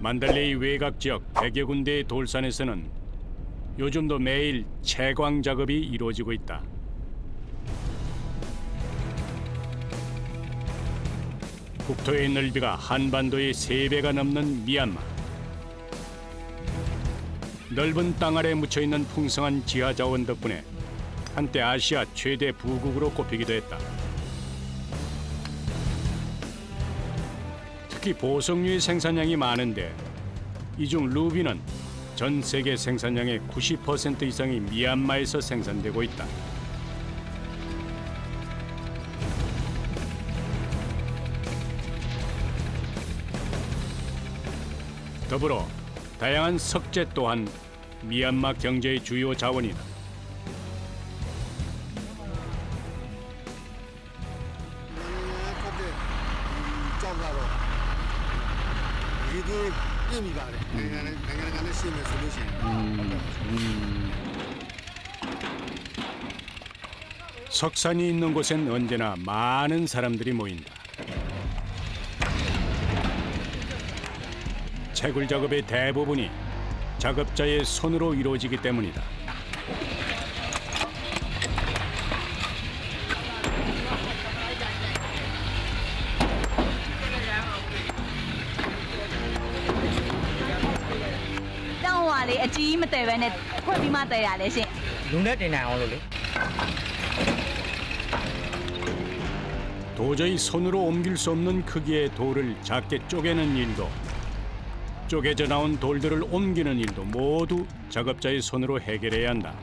만달레이 외곽 지역 100여 군데의 돌산에서는 요즘도 매일 채광 작업이 이루어지고 있다. 국토의 넓이가 한반도의 3배가 넘는 미얀마. 넓은 땅 아래 묻혀있는 풍성한 지하 자원 덕분에 한때 아시아 최대 부국으로 꼽히기도 했다. 특히 보석류의 생산량이 많은데 이 중 루비는 전 세계 생산량의 90% 이상이 미얀마에서 생산되고 있다. 더불어 다양한 석재 또한 미얀마 경제의 주요 자원이다. 석산이 있는 곳엔 언제나 많은 사람들이 모인다. 채굴 작업의 대부분이 작업자의 손으로 이루어지기 때문이다. 도저히 손으로 옮길 수 없는 크기의 돌을 작게 쪼개는 일도, 쪼개져 나온 돌들을 옮기는 일도 모두 작업자의 손으로 해결해야 한다.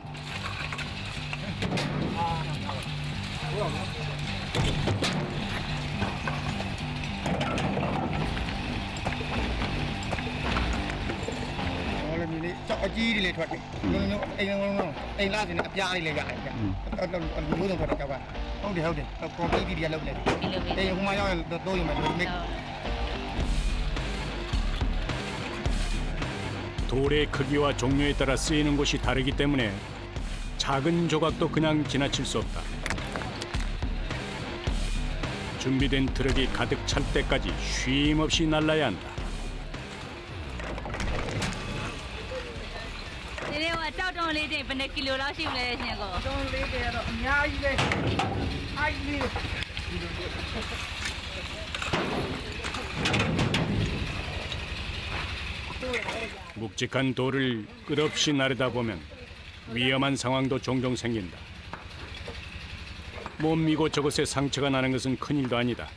돌의 크기와 종류에 따라 쓰이는 곳이 다르기 때문에 작은 조각도 그냥 지나칠 수 없다. 준비된 트럭이 가득 찰 때까지 쉼 없이 날라야 한다. 묵직한 돌을 끝없이 나르다 보면 위험한 상황도 종종 생긴다. 몸 이곳저곳에 상처가 나는 것은 큰일도 아니다.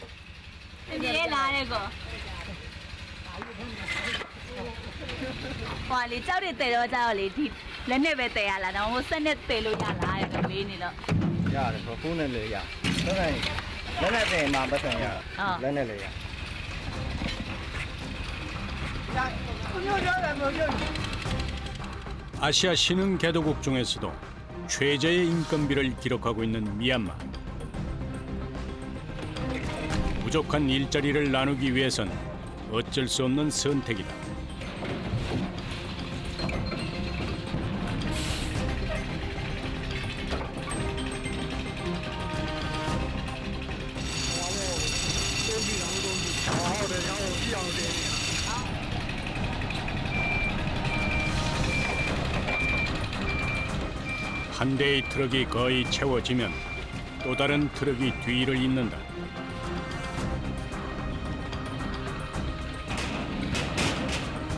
아시아 신흥 개도국 중에서도 최저의 인건비를 기록하고 있는 미얀마. 부족한 일자리를 나누기 위해선 어쩔 수 없는 선택이다. 한 대의 트럭이 거의 채워지면 또 다른 트럭이 뒤를 잇는다.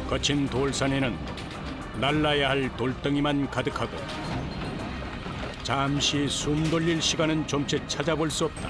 거친 돌산에는 날라야 할 돌덩이만 가득하고 잠시 숨 돌릴 시간은 좀채 찾아볼 수 없다.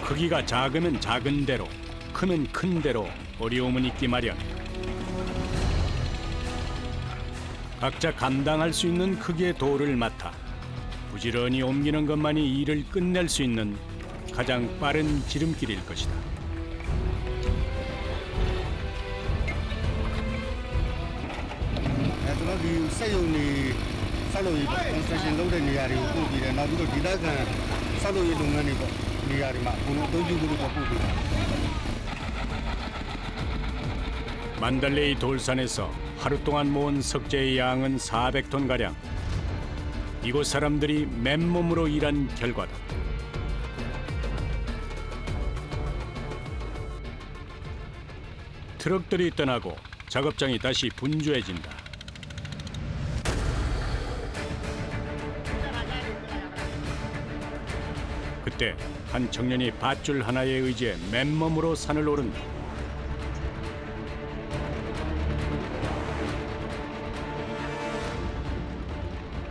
크기가 작으면 작은 대로, 크면 큰 대로 어려움은 있기 마련. 각자 감당할 수 있는 크기의 돌을 맡아 부지런히 옮기는 것만이 일을 끝낼 수 있는 가장 빠른 지름길일 것이다. ကျွန်တော်ဒီစက်ရုံတွေဆောက်လုပ်ရေး construction လုပ်တဲ့နေရာတွေကိုပို့ပြီးတယ်နောက်ပြီးတော့ဒေသခံဆောက်လုပ်ရေးလုပ်ငန်းတွေပေါ့နေရာတွေမှာအကုန်လုံးအသုံးပြုဖို့ပို့ပေးတာ 만달레이 돌산에서 하루 동안 모은 석재의 양은 400톤 가량. 이곳 사람들이 맨몸으로 일한 결과다. 트럭들이 떠나고 작업장이 다시 분주해진다. 그때 한 청년이 밧줄 하나에 의지해 맨몸으로 산을 오른다.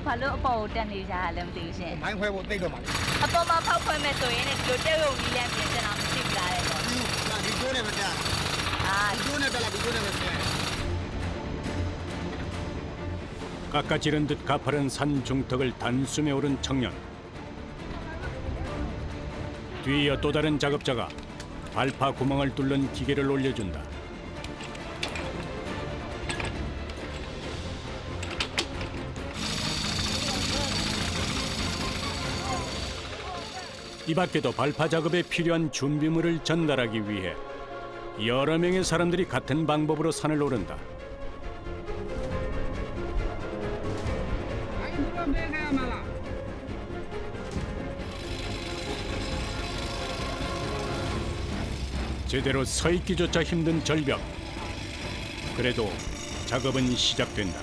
발로 아빠 오단 일자 알람 되신. မိုင်းခွဲဖို့တိတ်တော့မှာလေ 아빠만 파파면 또 얘네 또 떼고 위에 괜찮아 무식이라 해서. ဒီကျိုးနဲ့မတက် 아, ဒီကျိုးနဲ့တက်လာဒီကျိုးနဲ့မတက် 깎아지른 듯 가파른 산 중턱을 단숨에 오른 청년. 뒤이어 또 다른 작업자가 발파 구멍을 뚫는 기계를 올려준다. 이 밖에도 발파 작업에 필요한 준비물을 전달하기 위해 여러 명의 사람들이 같은 방법으로 산을 오른다. 제대로 서 있기조차 힘든 절벽. 그래도 작업은 시작된다.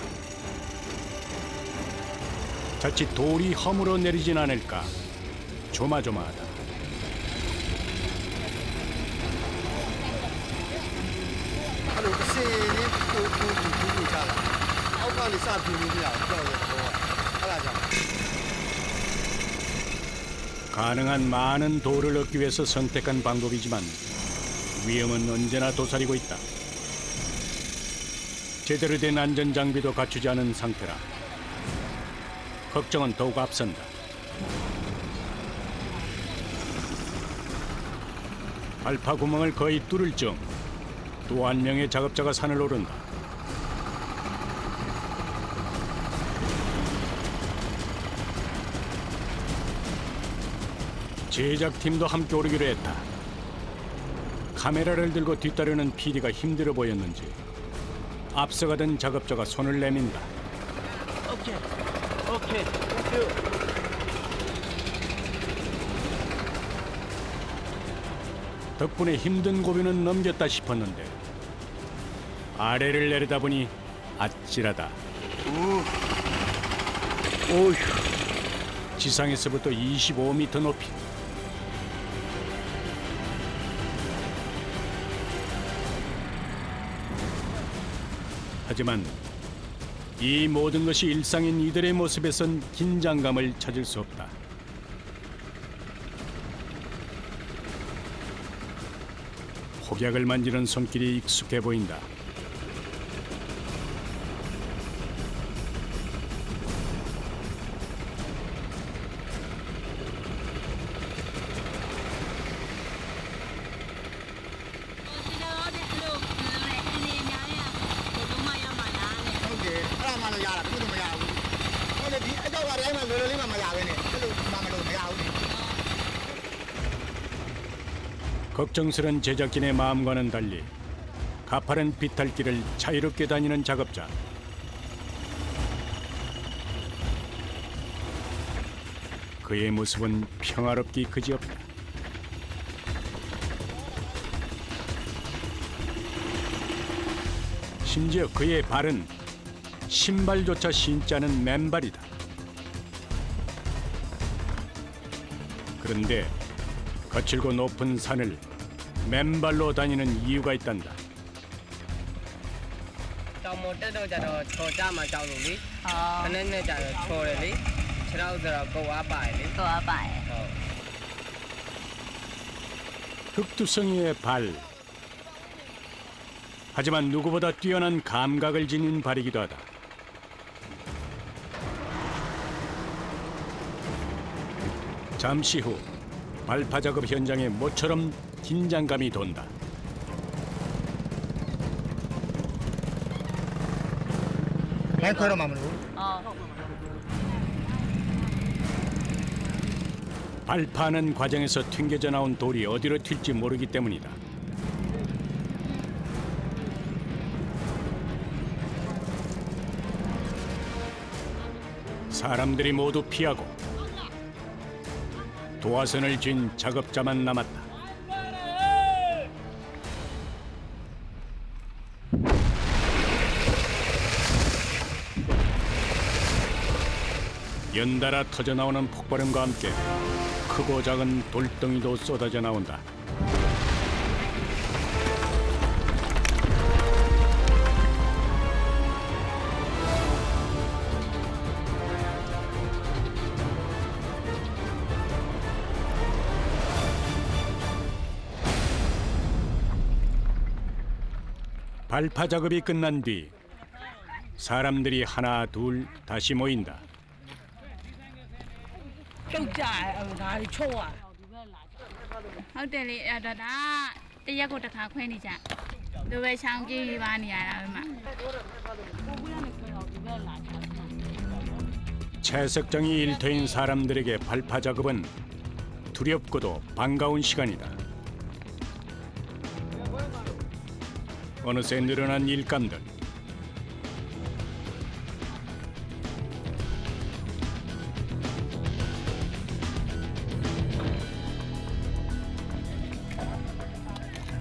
자칫 돌이 허물어 내리진 않을까 조마조마하다.အဲ့လိုတစ်စင်းလေးကိုကြတာအောက်ကနေစပြင်းလို့မရဘူးတော့အဲ့ဒါကြောင့် 가능한 많은 돌을 얻기 위해서 선택한 방법이지만 위험은 언제나 도사리고 있다. 제대로 된 안전장비도 갖추지 않은 상태라 걱정은 더욱 앞선다. 발파 구멍을 거의 뚫을 즈음 또 한 명의 작업자가 산을 오른다. 제작팀도 함께 오르기로 했다. 카메라를 들고 뒤따르는 PD가 힘들어 보였는지 앞서가던 작업자가 손을 내민다. 오케이. 덕분에 힘든 고비는 넘겼다 싶었는데 아래를 내려다보니 아찔하다. 오휴. 지상에서부터 25m 높이. 하지만 이 모든 것이 일상인 이들의 모습에선 긴장감을 찾을 수 없다. 폭약을 만지는 손길이 익숙해 보인다. 걱정스런 제작진의 마음과는 달리 가파른 비탈길을 자유롭게 다니는 작업자. 그의 모습은 평화롭기 그지없다. 심지어 그의 발은 신발조차 신지 않은 맨발이다. 그런데 거칠고 높은 산을 맨발로 다니는 이유가 있단다. တောင်ပေါ်တက်တော့ကြတော့ချော်ကြမှာကြောက်လို့လေ 어, ခနဲ့နဲ့ကြတော့ချော်တယ်လေခြေထောက်ဆိုတော့ကုတ်အားပါတယ်လေ 또 와봐요. ဟုတ် 흑두성이의 발. 하지만 누구보다 뛰어난 감각을 지닌 발이기도 하다. 잠시 후 발파 작업 현장에 모처럼 긴장감이 돈다. 해 커러 마무리. 발파하는 과정에서 튕겨져 나온 돌이 어디로 튈지 모르기 때문이다. 사람들이 모두 피하고 도화선을 쥔 작업자만 남았다. 연달아 터져나오는 폭발음과 함께 크고 작은 돌덩이도 쏟아져 나온다. 발파 작업이 끝난 뒤 사람들이 하나 둘 다시 모인다. ပြုတ်ကြဒါတွေချုပ်อ่ะ ဟုတ်တယ်လေအဲ့ဒါတရက်ကိုတစ်ခါခွဲနေကြသူပဲချောင်းကြီးပါနေရတာပဲမှာ 채석장이 일터인 사람들에게 발파 작업은 두렵고도 반가운 시간이다. 어느새 늘어난 일감들.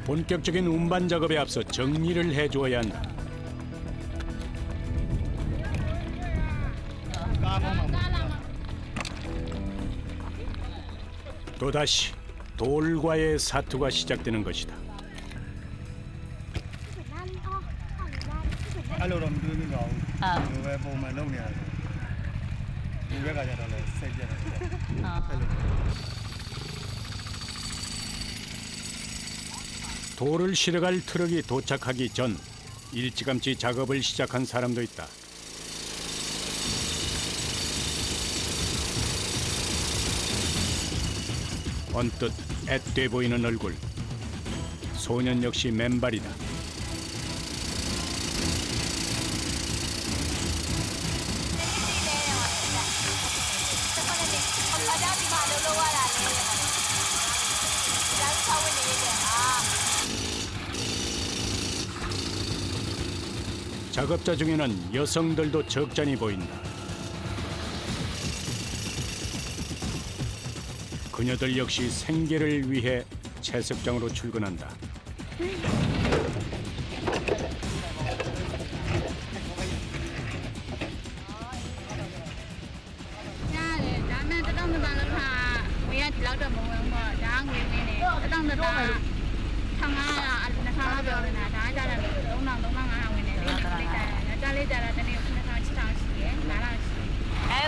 본격적인 운반 작업에 앞서 정리를 해주어야 한다. 또다시 돌과의 사투가 시작되는 것이다. အဲ့လိုတော့မတွေးမိပါဘူးဒီလိုပဲပုံမှန်လုပ်နေရတယ်ဒီဘက်ကကျတော့လည်းစိတ်ပြတ်တယ်အဲ့လို 돌을 실어갈 트럭이 도착하기 전 일찌감치 작업을 시작한 사람도 있다. 언뜻 앳돼 보이는 얼굴. 소년 역시 맨발이다. 작업자 중에는 여성들도 적잖이 보인다. 그녀들 역시 생계를 위해 채석장으로 출근한다.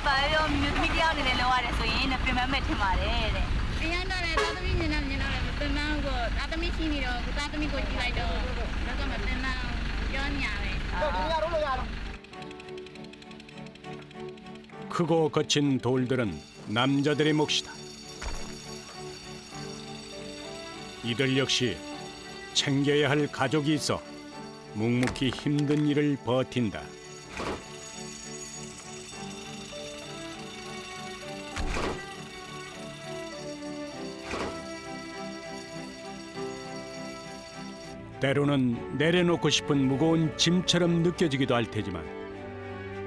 바로 뮤직비디오 내 로아에 소인 프리미엄에 팀아래. 그냥 나래 따뜻이 지나면 끝나고 따뜻이 신이로 따뜻이 고치 라이도 그래서 맨날 연이야래. 크고 거친 돌들은 남자들의 몫이다. 이들 역시 챙겨야 할 가족이 있어 묵묵히 힘든 일을 버틴다. 때로는 내려놓고 싶은 무거운 짐처럼 느껴지기도 할 테지만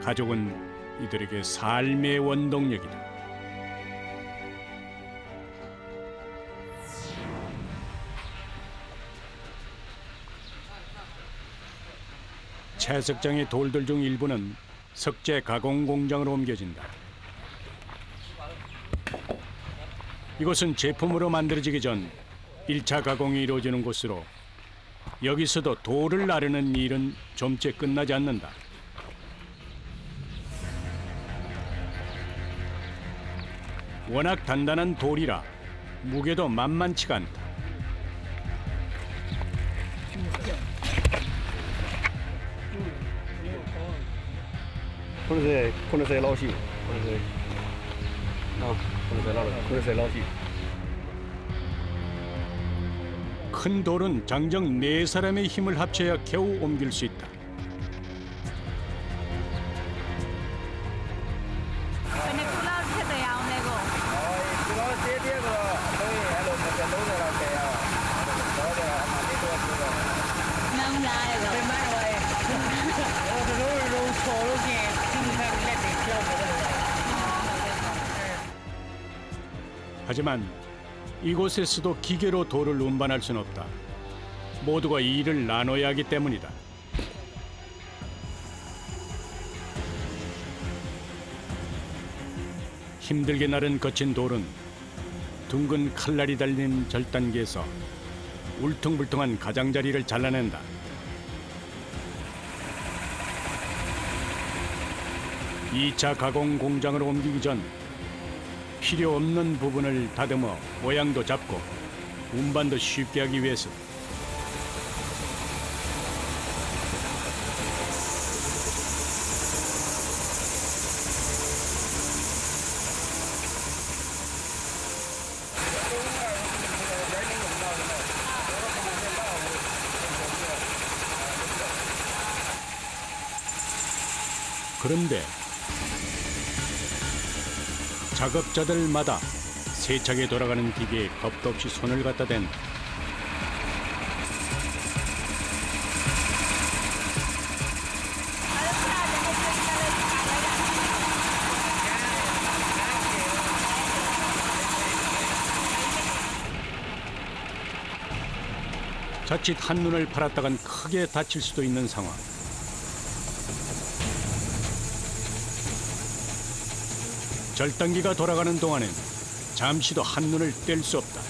가족은 이들에게 삶의 원동력이다. 채석장의 돌들 중 일부는 석재 가공 공장으로 옮겨진다. 이곳은 제품으로 만들어지기 전 1차 가공이 이루어지는 곳으로 여기서도 돌을 나르는 일은 좀째 끝나지 않는다. 워낙 단단한 돌이라 무게도 만만치가 않다. 코너세 라오시. 코너세 라오시. 큰 돌은 장정 4사람의 힘을 합쳐야 겨우 옮길 수 있다. 하지만 이곳에서도 기계로 돌을 운반할 수는 없다. 모두가 이 일을 나눠야 하기 때문이다. 힘들게 나른 거친 돌은 둥근 칼날이 달린 절단기에서 울퉁불퉁한 가장자리를 잘라낸다. 이 차 가공 공장으로 옮기기 전 필요 없는 부분을 다듬어 모양도 잡고 운반도 쉽게 하기 위해서. 그런데 작업자들마다 세차게 돌아가는 기계에 겁도 없이 손을 갖다 댄다. 자칫 한눈을 팔았다간 크게 다칠 수도 있는 상황. 절단기가 돌아가는 동안엔 잠시도 한눈을 뗄 수 없다.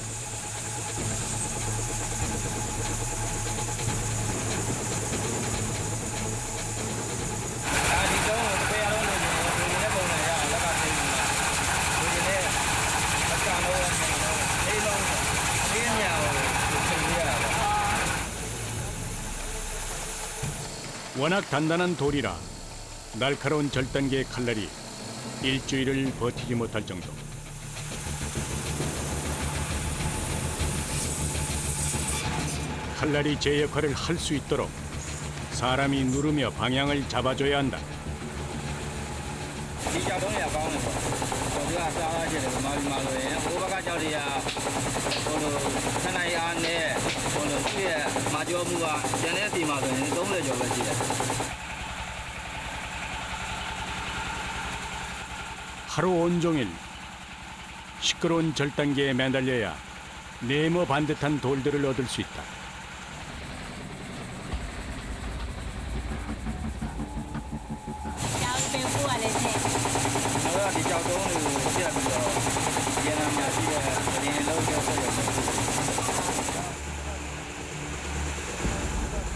워낙 단단한 돌이라 날카로운 절단기의 칼날이 일주일을 버티지 못할 정도. 칼날이 제 역할을 할 수 있도록 사람이 누르며 방향을 잡아줘야 한다. 하루 온종일 시끄러운 절단기에 매달려야 네모 반듯한 돌들을 얻을 수 있다.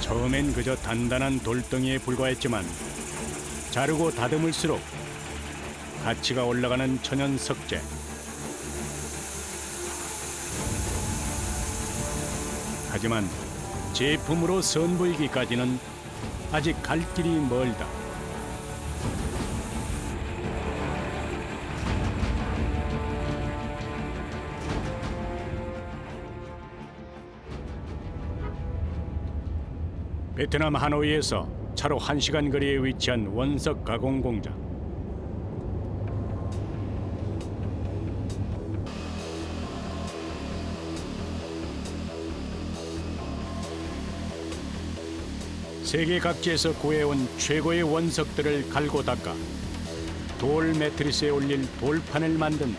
처음엔 그저 단단한 돌덩이에 불과했지만 자르고 다듬을수록 가치가 올라가는 천연 석재. 하지만 제품으로 선보이기까지는 아직 갈 길이 멀다. 베트남 하노이에서 차로 1시간 거리에 위치한 원석 가공 공장. 세계 각지에서 구해온 최고의 원석들을 갈고 닦아 돌 매트리스에 올릴 돌판을 만든다.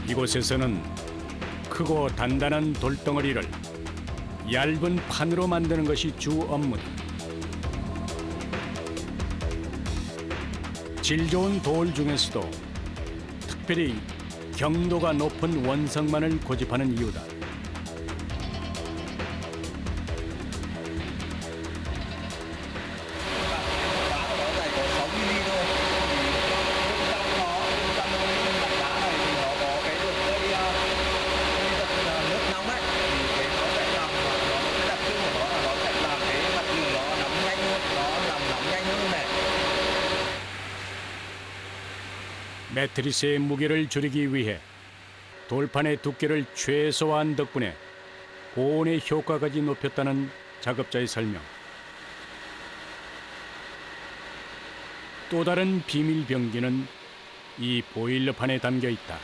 이곳에서는 크고 단단한 돌덩어리를 얇은 판으로 만드는 것이 주 업무다. 질 좋은 돌 중에서도 특별히 경도가 높은 원석만을 고집하는 이유다. 매트리스의 무게를 줄이기 위해 돌판의 두께를 최소화한 덕분에 고온의 효과까지 높였다는 작업자의 설명. 또 다른 비밀 병기는 이 보일러판에 담겨 있다.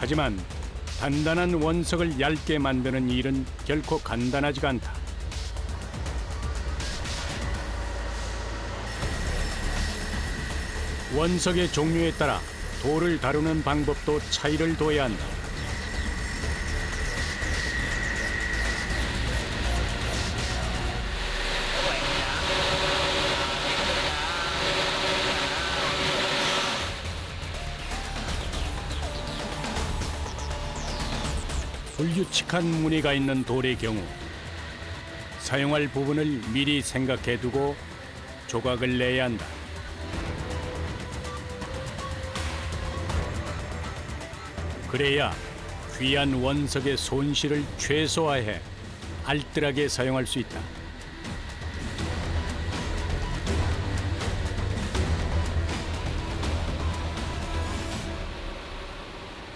하지만 단단한 원석을 얇게 만드는 일은 결코 간단하지가 않다. 원석의 종류에 따라 돌을 다루는 방법도 차이를 둬야 한다. 불규칙한 무늬가 있는 돌의 경우 사용할 부분을 미리 생각해 두고 조각을 내야 한다. 그래야 귀한 원석의 손실을 최소화해 알뜰하게 사용할 수 있다.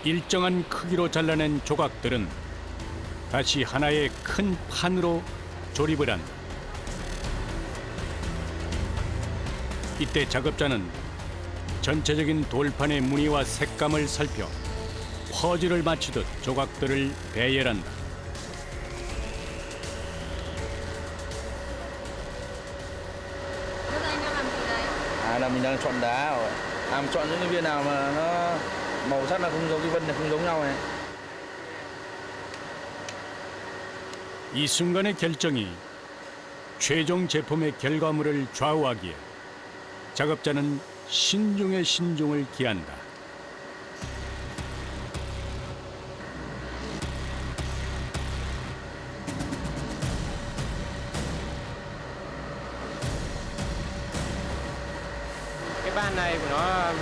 일정한 크기로 잘라낸 조각들은 다시 하나의 큰 판으로 조립을 한다. 이때 작업자는 전체적인 돌판의 무늬와 색감을 살펴 퍼즐을 맞추듯 조각들을 배열한다. Là mình đang chọn đá rồi. Mình chọn những cái viên nào mà nó màu sắc là không giống cái vân này, không giống nhau này. 이 순간의 결정이 최종 제품의 결과물을 좌우하기에 작업자는 신중에 신중을 기한다. Cái ban này của nó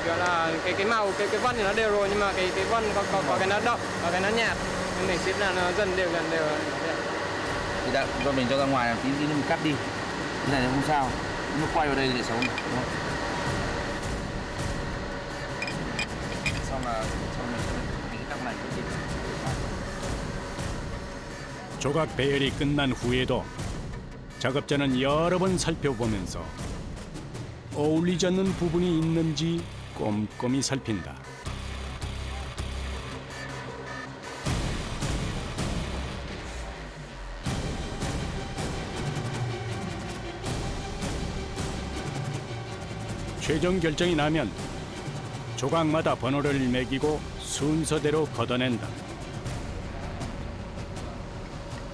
gọi là cái màu cái vân thì nó đều rồi, nhưng mà cái vân có cái nó đậm và cái nó nhạt, nên mình xếp là nó dần đều. Thì đã cho mình cho ra ngoài làm tí nữa mình cắt đi. Cái này không sao. Nó quay vào đây để xấu. Xong mình cắt này cái gì. 조각 배열이 끝난 후에도 작업자는 여러 번 살펴보면서 어울리지 않는 부분이 있는지 꼼꼼히 살핀다. 최종 결정이 나면 조각마다 번호를 매기고 순서대로 걷어낸다.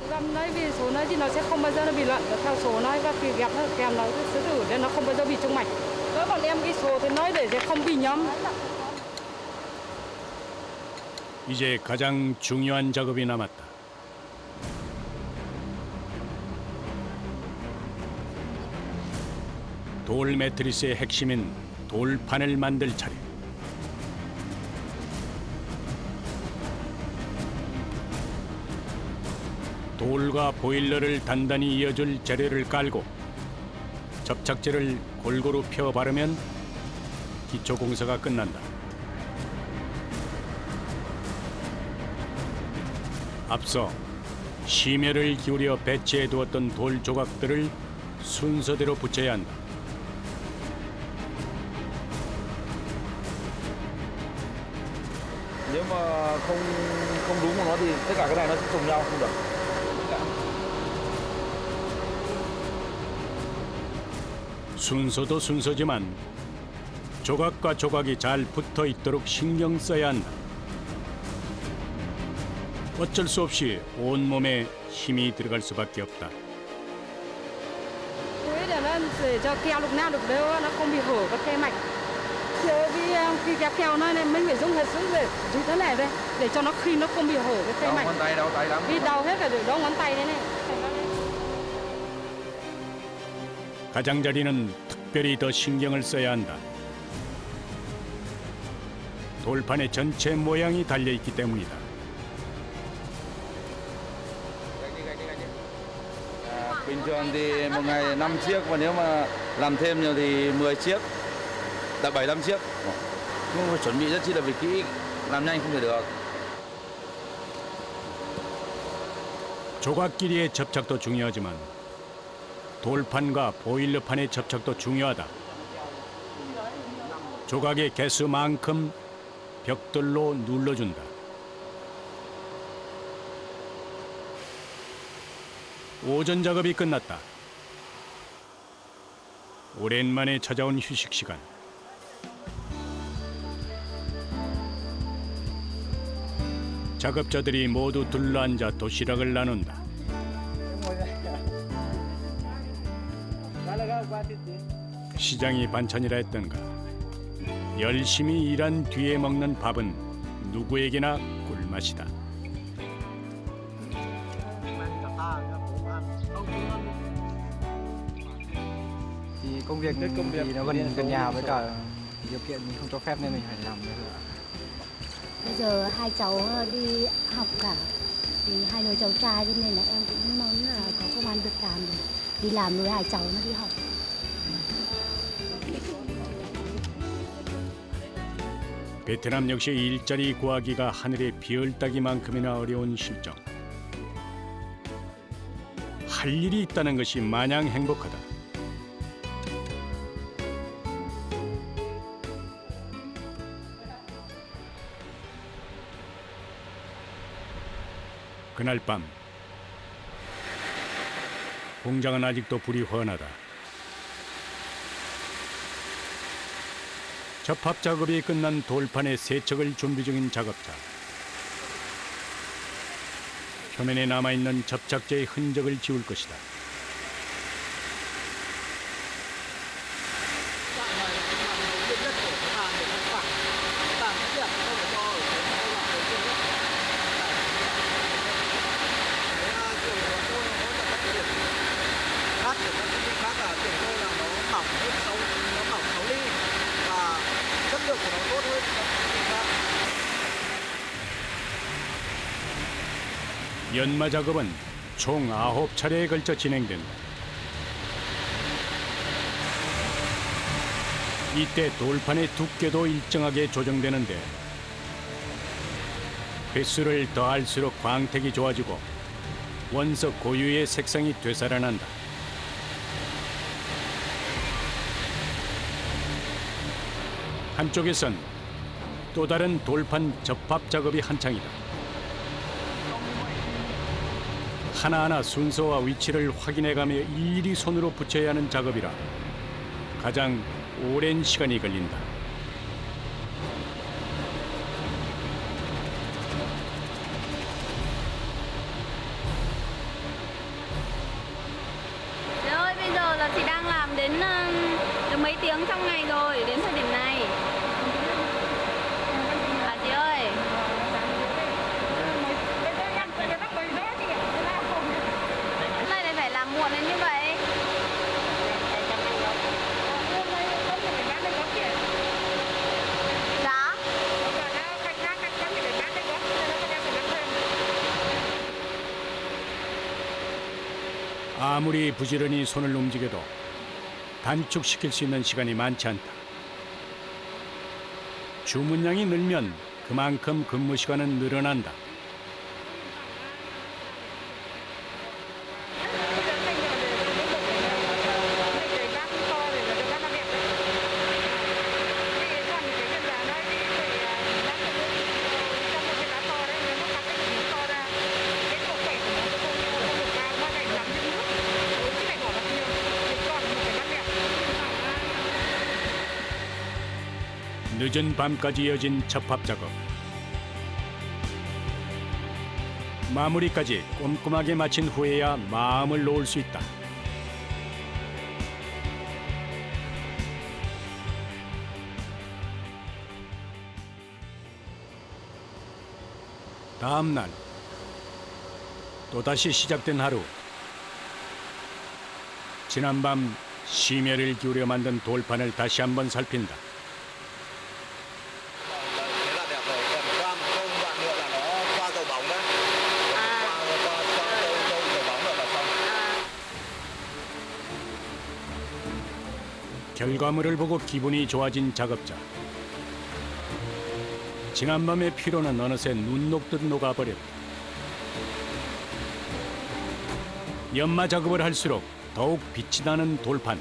Găm đấy vì số đấy thì nó sẽ không bao giờ nó bị lận theo số này, và khi ghép kèm nó sẽ thử nên nó không bao giờ bị trùng mạch. Với bọn em cái số thế nói để sẽ không bị nhầm. 이제 가장 중요한 작업이 남았다. 돌 매트리스의 핵심인 돌판을 만들 차례. 돌과 보일러를 단단히 이어줄 재료를 깔고 접착제를 골고루 펴 바르면 기초 공사가 끝난다. 앞서 심혈을 기울여 배치해 두었던 돌 조각들을 순서대로 붙여야 한다. Nếu mà không đúng của nó thì tất cả cái này nó sẽ trùng nhau không được. 순서도 순서지만 조각과 조각이 잘 붙어 있도록 신경 써야 한다. 어쩔 수 없이 온몸에 힘이 들어갈 수밖에 없다. Thế để cho keo lúc nào được đều, nó không bị hở các khe mạch. Khi keo keo nó nên mình phải dùng hết sức để dùng thế này đây để cho nó khi nó không bị hở cái khe mạch. Đau tay lắm. Vì đau hết cả để đau ngón tay đây này. 가장자리는 특별히 더 신경을 써야 한다. 돌판의 전체 모양이 달려 있기 때문이다. Bình thường thì một ngày 5 chiếc, và nếu mà làm thêm nhiều thì 10 chiếc, là 7-8 chiếc. Nhưng mà chuẩn bị rất chi là kỹ, làm nhanh không thể được. 조각 길이의 접착도 중요하지만 돌판과 보일러판의 접착도 중요하다. 조각의 개수만큼 벽돌로 눌러준다. 오전 작업이 끝났다. 오랜만에 찾아온 휴식 시간. 작업자들이 모두 둘러앉아 도시락을 나눈다. 시장이 반찬이라 했던가. 열심히 일한 뒤에 먹는 밥은 누구에게나 꿀맛이다. Thì công việc thì nó gần nhà với cả điều kiện mình không cho phép nên mình phải làm nữa. Bây giờ hai cháu đi học cả, thì hai đứa cháu trai cho nên là em cũng muốn là có công ăn việc làm để đi làm nuôi hai cháu nó đi học. 베트남 역시 일자리 구하기가 하늘의 별 따기만큼이나 어려운 실정. 할 일이 있다는 것이 마냥 행복하다. 그날 밤 공장은 아직도 불이 훤하다. 접합 작업이 끝난 돌판에 세척을 준비 중인 작업자. 표면에 남아있는 접착제의 흔적을 지울 것이다. 연마 작업은 총 9차례에 걸쳐 진행된다. 이때 돌판의 두께도 일정하게 조정되는데 횟수를 더할수록 광택이 좋아지고 원석 고유의 색상이 되살아난다. 한쪽에선 또 다른 돌판 접합 작업이 한창이다. 하나하나 순서와 위치를 확인해가며 일일이 손으로 붙여야 하는 작업이라 가장 오랜 시간이 걸린다. Chị ơi, bây giờ là chị đang làm đến được mấy tiếng trong ngày rồi đến thời điểm này. À chị ơi. Hôm nay lại phải làm muộn đến như vậy. Dạ. 아무리 부지런히 손을 움직여도 단축시킬 수 있는 시간이 많지 않다. 주문량이 늘면 그만큼 근무 시간은 늘어난다. 늦은 밤까지 이어진 접합 작업. 마무리까지 꼼꼼하게 마친 후에야 마음을 놓을 수 있다. 다음 날 또다시 시작된 하루. 지난밤 심혈을 기울여 만든 돌판을 다시 한번 살핀다. 결과물을 보고 기분이 좋아진 작업자. 지난밤의 피로는 어느새 눈 녹듯 녹아버렸다. 연마 작업을 할수록 더욱 빛이 나는 돌판.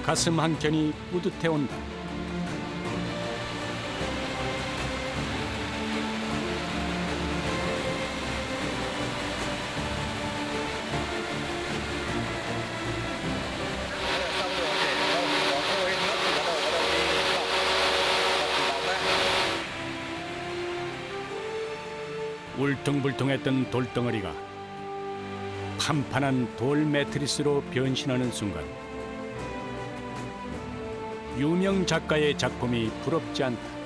가슴 한켠이 뿌듯해 온다. 울퉁불퉁했던 돌덩어리가 판판한 돌 매트리스로 변신하는 순간 유명 작가의 작품이 부럽지 않다.